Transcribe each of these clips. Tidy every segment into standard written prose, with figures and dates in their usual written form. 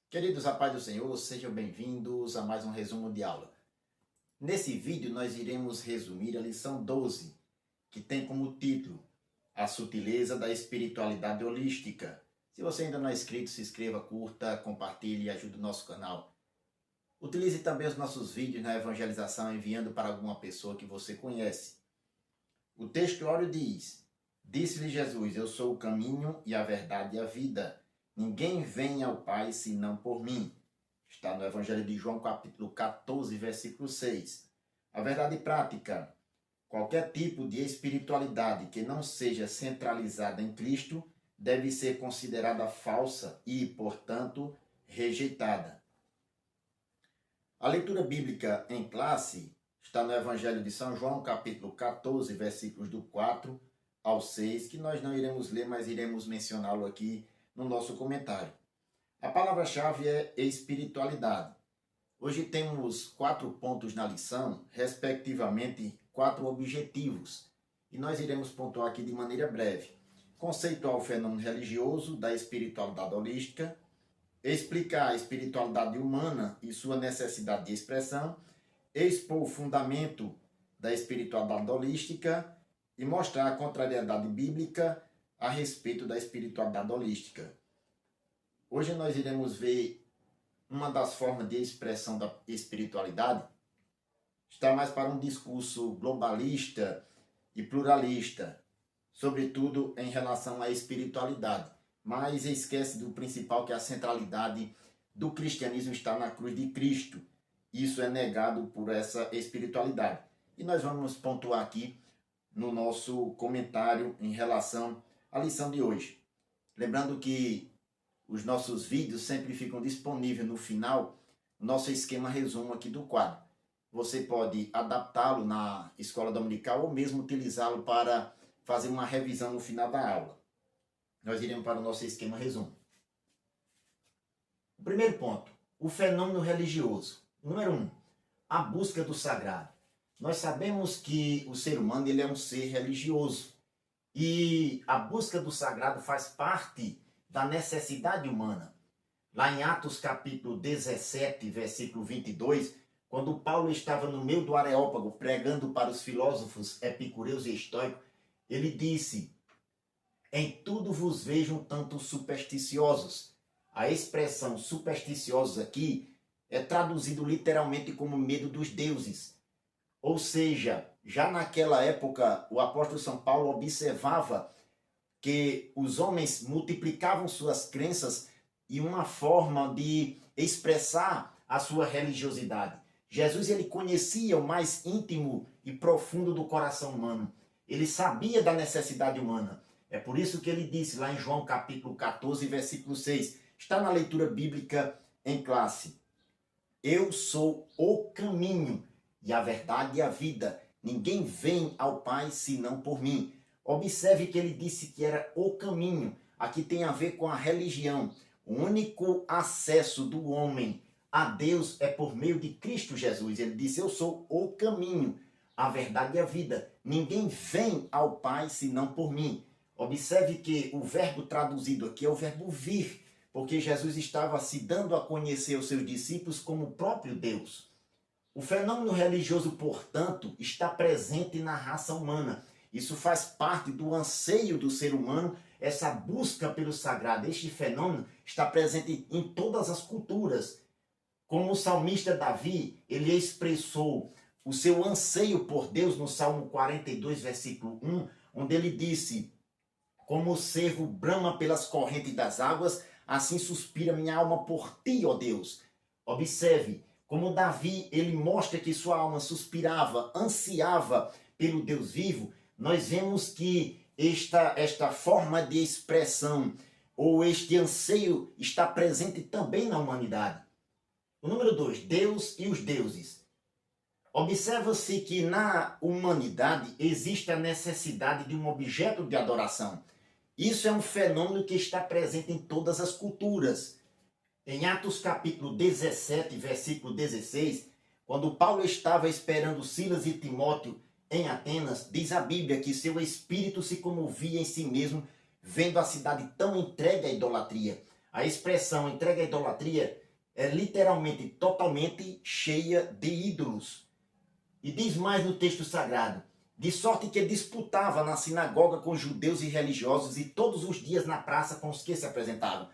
Queridos, a paz do Senhor, sejam bem-vindos a mais um resumo de aula. Nesse vídeo nós iremos resumir a lição 12, que tem como título A Sutileza da Espiritualidade Holística. Se você ainda não é inscrito, se inscreva, curta, compartilhe e ajude o nosso canal. Utilize também os nossos vídeos na evangelização enviando para alguma pessoa que você conhece. O texto áureo diz: Disse-lhe Jesus, eu sou o caminho e a verdade e a vida. Ninguém vem ao Pai senão por mim. Está no Evangelho de João, capítulo 14, versículo 6. A verdade prática: qualquer tipo de espiritualidade que não seja centralizada em Cristo deve ser considerada falsa e, portanto, rejeitada. A leitura bíblica em classe está no Evangelho de São João, capítulo 14, versículos do 4 ao 6, que nós não iremos ler, mas iremos mencioná-lo aqui no nosso comentário. A palavra-chave é espiritualidade. Hoje temos 4 pontos na lição, respectivamente 4 objetivos, e nós iremos pontuar aqui de maneira breve. Conceituar o fenômeno religioso da espiritualidade holística, explicar a espiritualidade humana e sua necessidade de expressão, expor o fundamento da espiritualidade holística e mostrar a contrariedade bíblica a respeito da espiritualidade holística. Hoje nós iremos ver uma das formas de expressão da espiritualidade está mais para um discurso globalista e pluralista, sobretudo em relação à espiritualidade, mas esquece do principal, que é a centralidade do cristianismo está na cruz de Cristo. Isso é negado por essa espiritualidade. E nós vamos pontuar aqui no nosso comentário em relação à lição de hoje. Lembrando que os nossos vídeos sempre ficam disponíveis no final, nosso esquema resumo aqui do quadro. Você pode adaptá-lo na escola dominical ou mesmo utilizá-lo para fazer uma revisão no final da aula. Nós iremos para o nosso esquema resumo. O primeiro ponto, o fenômeno religioso. Número 1, a busca do sagrado. Nós sabemos que o ser humano ele é um ser religioso e a busca do sagrado faz parte da necessidade humana. Lá em Atos capítulo 17, versículo 22, quando Paulo estava no meio do Areópago pregando para os filósofos epicureus e estoicos, ele disse: em tudo vos vejo um tanto supersticiosos. A expressão supersticiosos aqui é traduzido literalmente como medo dos deuses. Ou seja, já naquela época o apóstolo São Paulo observava que os homens multiplicavam suas crenças e uma forma de expressar a sua religiosidade. Jesus ele conhecia o mais íntimo e profundo do coração humano. Ele sabia da necessidade humana. É por isso que ele disse lá em João capítulo 14, versículo 6, está na leitura bíblica em classe: eu sou o caminho e a verdade e a vida. Ninguém vem ao Pai senão por mim. Observe que ele disse que era o caminho. Aqui tem a ver com a religião. O único acesso do homem a Deus é por meio de Cristo Jesus. Ele disse: eu sou o caminho, a verdade e a vida. Ninguém vem ao Pai senão por mim. Observe que o verbo traduzido aqui é o verbo vir, porque Jesus estava se dando a conhecer aos seus discípulos como o próprio Deus. O fenômeno religioso, portanto, está presente na raça humana. Isso faz parte do anseio do ser humano, essa busca pelo sagrado. Este fenômeno está presente em todas as culturas. Como o salmista Davi, ele expressou o seu anseio por Deus no Salmo 42, versículo 1, onde ele disse: como o cervo brama pelas correntes das águas, assim suspira minha alma por ti, ó Deus. Observe como Davi, ele mostra que sua alma suspirava, ansiava pelo Deus vivo. Nós vemos que esta forma de expressão ou este anseio está presente também na humanidade. O número 2, Deus e os deuses. Observa-se que na humanidade existe a necessidade de um objeto de adoração. Isso é um fenômeno que está presente em todas as culturas. Em Atos capítulo 17, versículo 16, quando Paulo estava esperando Silas e Timóteo em Atenas, diz a Bíblia que seu espírito se comovia em si mesmo, vendo a cidade tão entregue à idolatria. a expressão entregue à idolatria é literalmente totalmente cheia de ídolos. E diz mais no texto sagrado, de sorte que disputava na sinagoga com judeus e religiosos e todos os dias na praça com os que se apresentavam.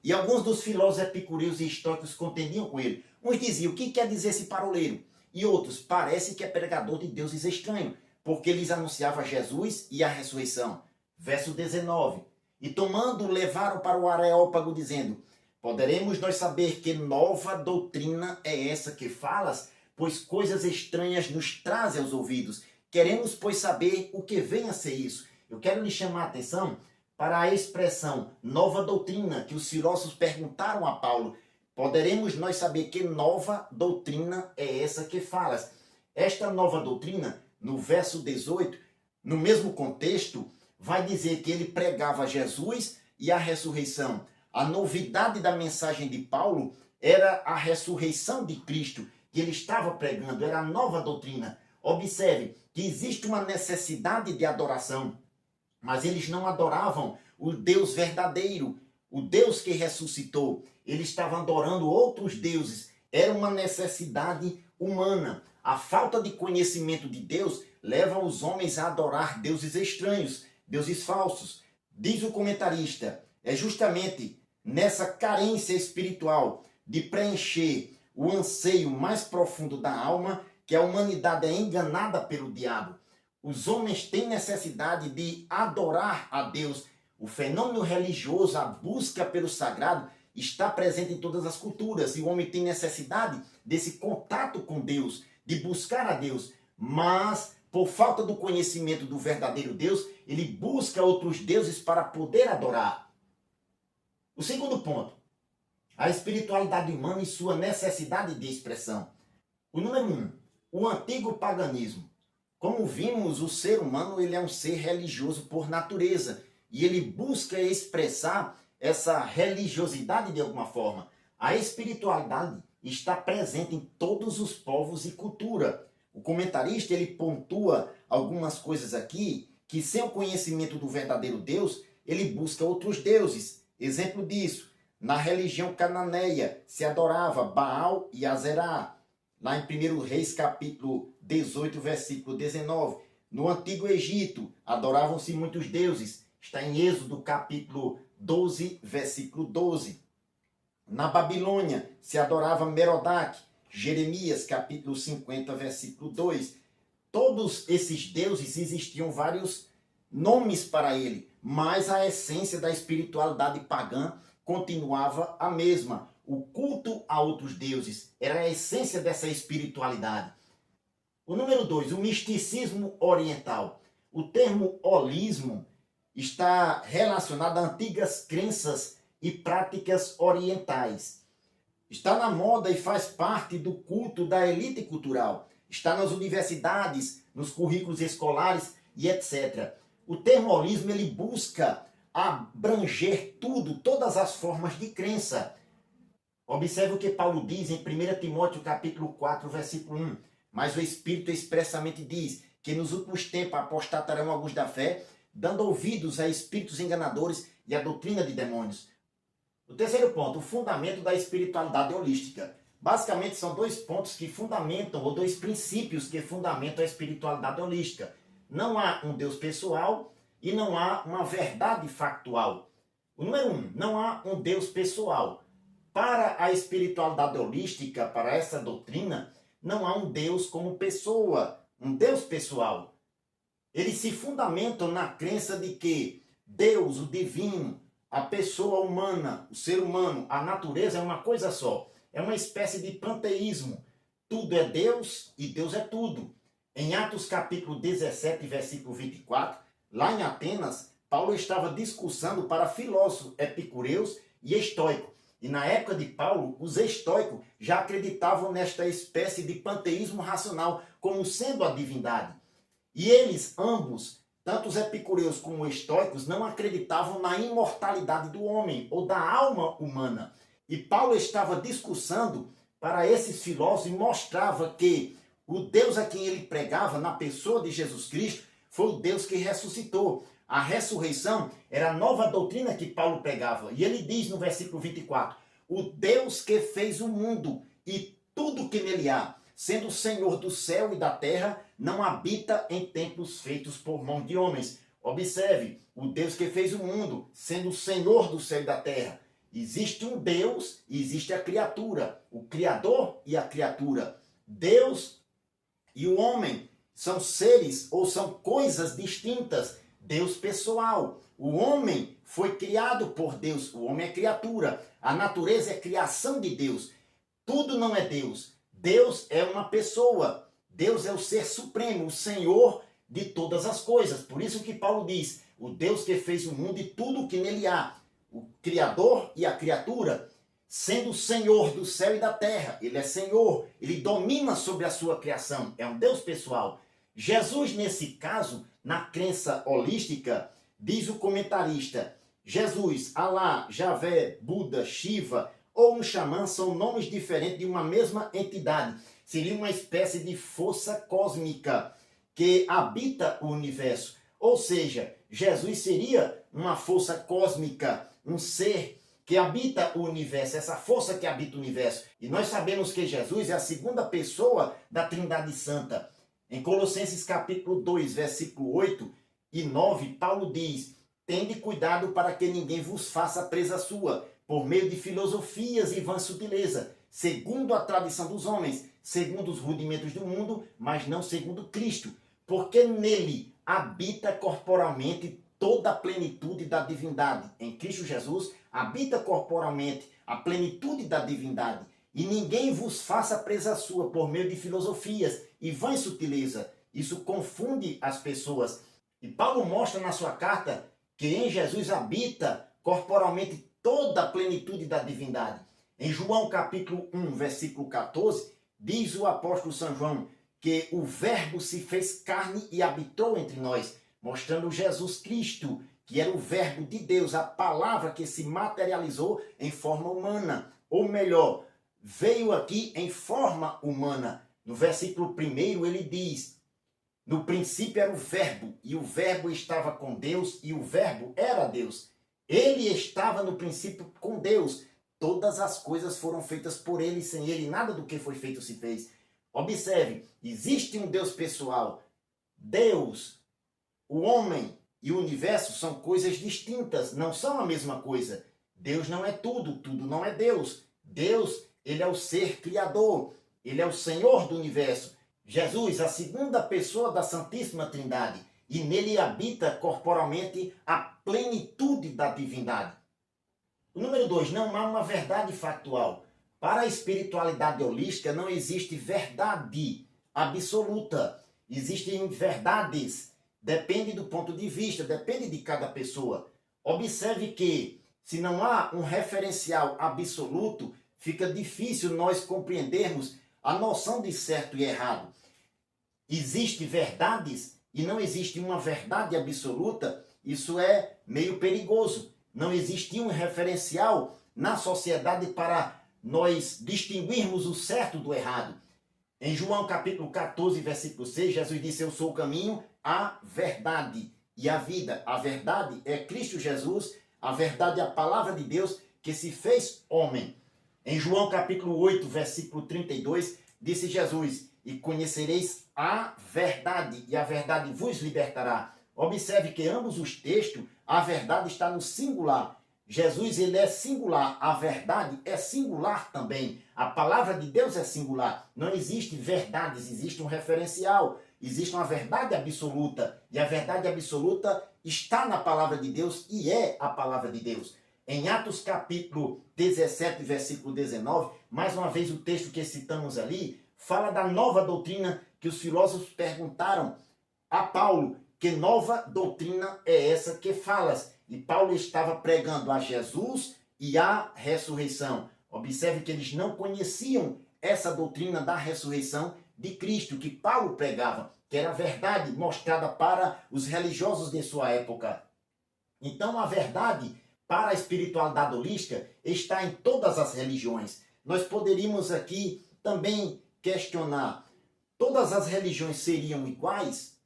E alguns dos filósofos epicureus e estoicos contendiam com ele. Uns diziam, o que quer dizer esse paroleiro? E outros, parece que é pregador de deuses estranhos, porque lhes anunciava Jesus e a ressurreição. Verso 19. E tomando, levaram para o Areópago, dizendo, poderemos nós saber que nova doutrina é essa que falas? Pois coisas estranhas nos trazem aos ouvidos. Queremos, pois, saber o que vem a ser isso. Eu quero lhe chamar a atenção para a expressão nova doutrina, que os filósofos perguntaram a Paulo. Poderemos nós saber que nova doutrina é essa que falas? Esta nova doutrina, no verso 18, no mesmo contexto, vai dizer que ele pregava Jesus e a ressurreição. A novidade da mensagem de Paulo era a ressurreição de Cristo, que ele estava pregando, era a nova doutrina. Observe que existe uma necessidade de adoração, mas eles não adoravam o Deus verdadeiro, o Deus que ressuscitou. Eles estavam adorando outros deuses. Era uma necessidade humana. A falta de conhecimento de Deus leva os homens a adorar deuses estranhos, deuses falsos. Diz o comentarista, é justamente nessa carência espiritual de preencher o anseio mais profundo da alma que a humanidade é enganada pelo diabo. Os homens têm necessidade de adorar a Deus. O fenômeno religioso, a busca pelo sagrado, está presente em todas as culturas. E o homem tem necessidade desse contato com Deus, de buscar a Deus. Mas, por falta do conhecimento do verdadeiro Deus, ele busca outros deuses para poder adorar. O segundo ponto, a espiritualidade humana e sua necessidade de expressão. O número 1, o antigo paganismo. Como vimos, o ser humano ele é um ser religioso por natureza e ele busca expressar essa religiosidade de alguma forma. A espiritualidade está presente em todos os povos e cultura. O comentarista ele pontua algumas coisas aqui que sem o conhecimento do verdadeiro Deus, ele busca outros deuses. Exemplo disso, na religião cananeia se adorava Baal e Azerá. Lá em 1 Reis, capítulo 18, versículo 19. No Antigo Egito, adoravam-se muitos deuses. Está em Êxodo, capítulo 12, versículo 12. Na Babilônia, se adorava Merodach. Jeremias, capítulo 50, versículo 2. Todos esses deuses existiam vários nomes para ele, mas a essência da espiritualidade pagã continuava a mesma. O culto a outros deuses era a essência dessa espiritualidade. O número 2, o misticismo oriental. O termo holismo está relacionado a antigas crenças e práticas orientais. Está na moda e faz parte do culto da elite cultural. Está nas universidades, nos currículos escolares e etc. O termo holismo ele busca abranger tudo, todas as formas de crença. Observe o que Paulo diz em 1 Timóteo capítulo 4, versículo 1. Mas o Espírito expressamente diz que nos últimos tempos apostatarão alguns da fé, dando ouvidos a espíritos enganadores e a doutrina de demônios. O terceiro ponto, o fundamento da espiritualidade holística. Basicamente são dois pontos que fundamentam, ou dois princípios que fundamentam a espiritualidade holística. Não há um Deus pessoal e não há uma verdade factual. O número 1, não há um Deus pessoal. Para a espiritualidade holística, para essa doutrina, não há um Deus como pessoa, um Deus pessoal. Eles se fundamentam na crença de que Deus, o divino, a pessoa humana, o ser humano, a natureza é uma coisa só. É uma espécie de panteísmo. Tudo é Deus e Deus é tudo. Em Atos capítulo 17, versículo 24, lá em Atenas, Paulo estava discursando para filósofos epicureus e estoicos. E na época de Paulo, os estoicos já acreditavam nesta espécie de panteísmo racional como sendo a divindade. E eles, ambos, tanto os epicureus como os estoicos, não acreditavam na imortalidade do homem ou da alma humana. E Paulo estava discursando para esses filósofos e mostrava que o Deus a quem ele pregava, na pessoa de Jesus Cristo, foi o Deus que ressuscitou. A ressurreição era a nova doutrina que Paulo pregava. E ele diz no versículo 24, o Deus que fez o mundo e tudo que nele há, sendo o Senhor do céu e da terra, não habita em templos feitos por mão de homens. Observe, o Deus que fez o mundo, sendo o Senhor do céu e da terra. Existe um Deus e existe a criatura, o Criador e a criatura. Deus e o homem são seres ou são coisas distintas. Deus pessoal. O homem foi criado por Deus, o homem é criatura. A natureza é criação de Deus. Tudo não é Deus. Deus é uma pessoa. Deus é o ser supremo, o Senhor de todas as coisas. Por isso que Paulo diz, o Deus que fez o mundo e tudo o que nele há. O Criador e a criatura, sendo o Senhor do céu e da terra. Ele é Senhor, ele domina sobre a sua criação. É um Deus pessoal. Jesus, nesse caso, na crença holística, diz o comentarista, Jesus, Alá, Javé, Buda, Shiva ou um xamã são nomes diferentes de uma mesma entidade. Seria uma espécie de força cósmica que habita o universo. Ou seja, Jesus seria uma força cósmica, um ser que habita o universo, essa força que habita o universo. E nós sabemos que Jesus é a segunda pessoa da Trindade Santa. Em Colossenses capítulo 2, versículo 8 e 9, Paulo diz, tende cuidado para que ninguém vos faça presa sua, por meio de filosofias e vã sutileza, segundo a tradição dos homens, segundo os rudimentos do mundo, mas não segundo Cristo, porque nele habita corporalmente toda a plenitude da divindade. Em Cristo Jesus habita corporalmente a plenitude da divindade. E ninguém vos faça presa sua por meio de filosofias e vã sutileza. Isso confunde as pessoas. E Paulo mostra na sua carta que em Jesus habita corporalmente toda a plenitude da divindade. Em João capítulo 1, versículo 14, diz o apóstolo São João que o Verbo se fez carne e habitou entre nós, mostrando Jesus Cristo, que era o Verbo de Deus, a palavra que se materializou em forma humana. Ou melhor, veio aqui em forma humana. No versículo 1 ele diz, no princípio era o Verbo, e o Verbo estava com Deus, e o Verbo era Deus. Ele estava no princípio com Deus. Todas as coisas foram feitas por ele, sem ele nada do que foi feito se fez. Observe, existe um Deus pessoal. Deus, o homem e o universo são coisas distintas, não são a mesma coisa. Deus não é tudo, tudo não é Deus. Deus, ele é o ser criador, ele é o Senhor do universo. Jesus, a segunda pessoa da Santíssima Trindade, e nele habita corporalmente a plenitude da divindade. O número 2, não há uma verdade factual. Para a espiritualidade holística não existe verdade absoluta. Existem verdades, depende do ponto de vista, depende de cada pessoa. Observe que, se não há um referencial absoluto, fica difícil nós compreendermos a noção de certo e errado. Existem verdades e não existe uma verdade absoluta, isso é meio perigoso. Não existia um referencial na sociedade para nós distinguirmos o certo do errado. Em João capítulo 14, versículo 6, Jesus disse, eu sou o caminho, a verdade e a vida. A verdade é Cristo Jesus, a verdade é a palavra de Deus que se fez homem. Em João capítulo 8, versículo 32, disse Jesus, e conhecereis a verdade, e a verdade vos libertará. Observe que ambos os textos, a verdade está no singular. Jesus, ele é singular, a verdade é singular também. A palavra de Deus é singular. Não existe verdades, existe um referencial. Existe uma verdade absoluta. E a verdade absoluta está na palavra de Deus e é a palavra de Deus. Em Atos capítulo 17, versículo 19, mais uma vez o texto que citamos ali, fala da nova doutrina que os filósofos perguntaram a Paulo. Que nova doutrina é essa que falas? E Paulo estava pregando a Jesus e a ressurreição. Observe que eles não conheciam essa doutrina da ressurreição de Cristo, que Paulo pregava, que era a verdade mostrada para os religiosos de sua época. Então a verdade para a espiritualidade holística está em todas as religiões. Nós poderíamos aqui também questionar, todas as religiões seriam iguais?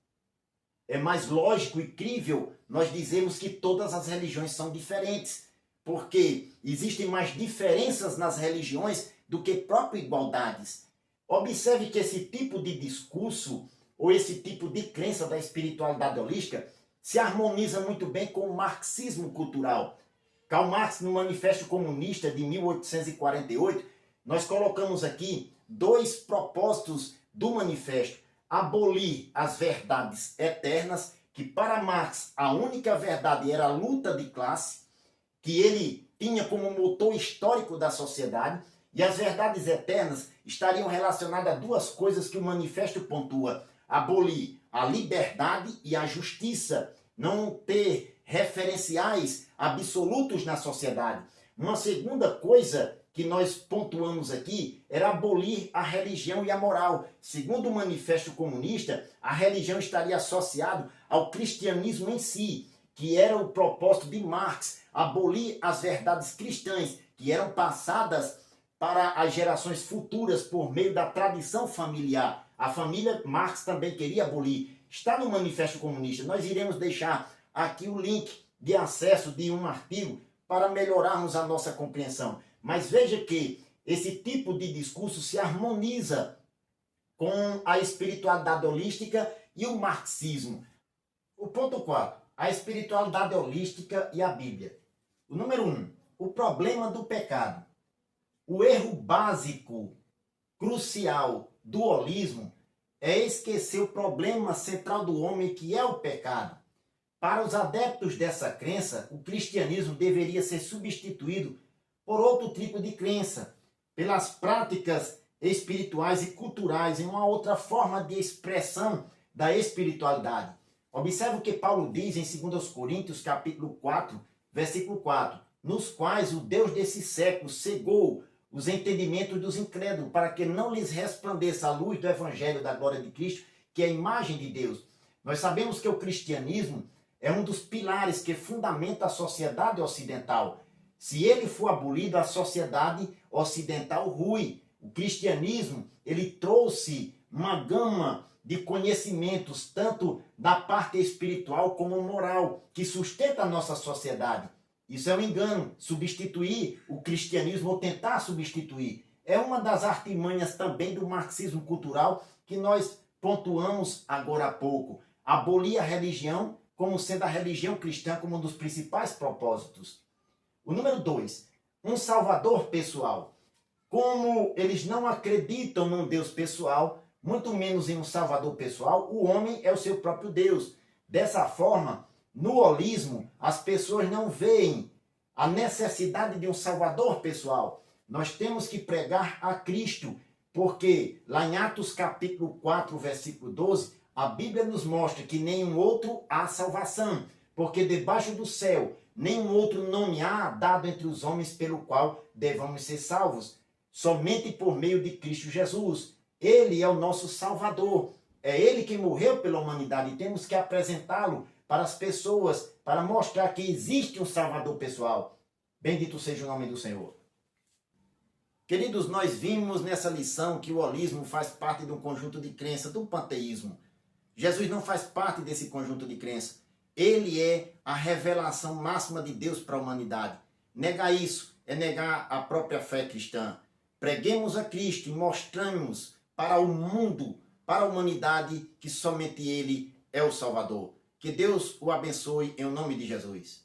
é mais lógico e crível nós dizemos que todas as religiões são diferentes, porque existem mais diferenças nas religiões do que próprias igualdades. Observe que esse tipo de discurso ou esse tipo de crença da espiritualidade holística se harmoniza muito bem com o marxismo cultural. Karl Marx, no Manifesto Comunista de 1848, nós colocamos aqui 2 propósitos do manifesto: abolir as verdades eternas, que para Marx a única verdade era a luta de classe, que ele tinha como motor histórico da sociedade, e as verdades eternas estariam relacionadas a 2 coisas que o manifesto pontua: abolir a liberdade e a justiça, não ter referenciais absolutos na sociedade. Uma segunda coisa que nós pontuamos aqui era abolir a religião e a moral. Segundo o Manifesto Comunista, a religião estaria associada ao cristianismo em si, que era o propósito de Marx, abolir as verdades cristãs, que eram passadas para as gerações futuras por meio da tradição familiar. A família Marx também queria abolir. Está no Manifesto Comunista. Nós iremos deixar aqui o link de acesso de um artigo para melhorarmos a nossa compreensão. Mas veja que esse tipo de discurso se harmoniza com a espiritualidade holística e o marxismo. O ponto 4, a espiritualidade holística e a Bíblia. O número 1, o problema do pecado. O erro básico, crucial do holismo é esquecer o problema central do homem, que é o pecado. Para os adeptos dessa crença, o cristianismo deveria ser substituído por outro tipo de crença, pelas práticas espirituais e culturais, em uma outra forma de expressão da espiritualidade. Observe o que Paulo diz em 2 Coríntios, capítulo 4, versículo 4, nos quais o Deus desse século cegou os entendimentos dos incrédulos, para que não lhes resplandeça a luz do evangelho da glória de Cristo, que é a imagem de Deus. Nós sabemos que o cristianismo é um dos pilares que fundamenta a sociedade ocidental. Se ele for abolido, a sociedade ocidental rui. O cristianismo, ele trouxe uma gama de conhecimentos, tanto da parte espiritual como moral, que sustenta a nossa sociedade. Isso é um engano, substituir o cristianismo ou tentar substituir. É uma das artimanhas também do marxismo cultural que nós pontuamos agora há pouco. Abolir a religião como sendo a religião cristã como um dos principais propósitos. O número 2, um salvador pessoal. Como eles não acreditam num Deus pessoal, muito menos em um salvador pessoal, o homem é o seu próprio Deus. Dessa forma, no holismo, as pessoas não veem a necessidade de um salvador pessoal. Nós temos que pregar a Cristo, porque lá em Atos capítulo 4, versículo 12, a Bíblia nos mostra que nenhum outro há salvação, porque debaixo do céu nenhum outro nome há dado entre os homens pelo qual devamos ser salvos, somente por meio de Cristo Jesus. Ele é o nosso Salvador, é Ele que morreu pela humanidade e temos que apresentá-lo para as pessoas, para mostrar que existe um Salvador pessoal. Bendito seja o nome do Senhor. Queridos, nós vimos nessa lição que o holismo faz parte de um conjunto de crença, do panteísmo. Jesus não faz parte desse conjunto de crença. Ele é a revelação máxima de Deus para a humanidade. Negar isso é negar a própria fé cristã. Preguemos a Cristo e mostramos para o mundo, para a humanidade, que somente Ele é o Salvador. Que Deus o abençoe em nome de Jesus.